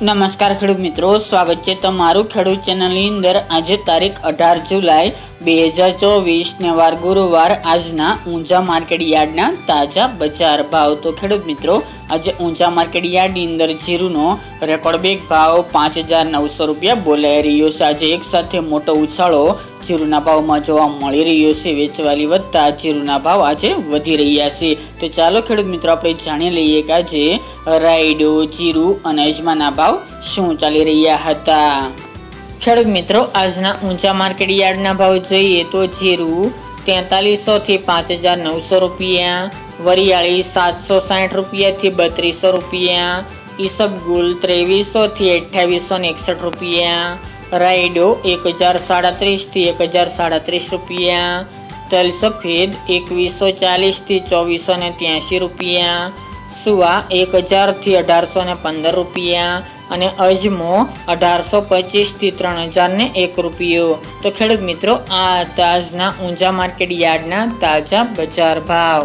નમસ્કાર ખેડૂત મિત્રો, સ્વાગત છે તમારું ખેડૂત ચેનલની અંદર। આજે તારીખ 18 જુલાઈ 2024 ને વાર ગુરુવાર। આજના ઊંઝા માર્કેટ યાર્ડના તાજા બજાર ભાવ। તો ખેડૂત મિત્રો, આજે ઊંઝા માર્કેટ યાર્ડની અંદર જીરુનો રેકોર્ડ બેગ ભાવ 5,900 રૂપિયા બોલાઈ રહ્યો છે। આજે એક સાથે મોટો ઉછાળો જીરુના ભાવમાં જોવા મળી રહ્યો છે। વેચવાલી વધતા જીરુના ભાવ આજે વધી રહ્યા છે। તો ચાલો ખેડૂત મિત્રો, આપણે જાણી લઈએ કે આજે રાયડો, જીરુ અને અજમાના ભાવ શું ચાલી રહ્યા હતા। ખેડૂત મિત્રો, આજના ઊંચા માર્કેટ યાર્ડના ભાવ જોઈએ તો જીરુ 4300 થી 5,900 રૂપિયા, વરિયાળી 760 રૂપિયાથી 3200 રૂપિયા, ઈસબગુલ 2300 થી 2861 રૂપિયા, રાયડો 1037 થી 1037 રૂપિયા, તલ સફેદ 2140 થી 2483 રૂપિયા, સુવા 1000 થી 1815 રૂપિયા અને અજમો 1825 થી 3001 રૂપિયો। તો ખેડૂત મિત્રો, આ આજના ઊંઝા માર્કેટ યાર્ડના તાજા બજાર ભાવ।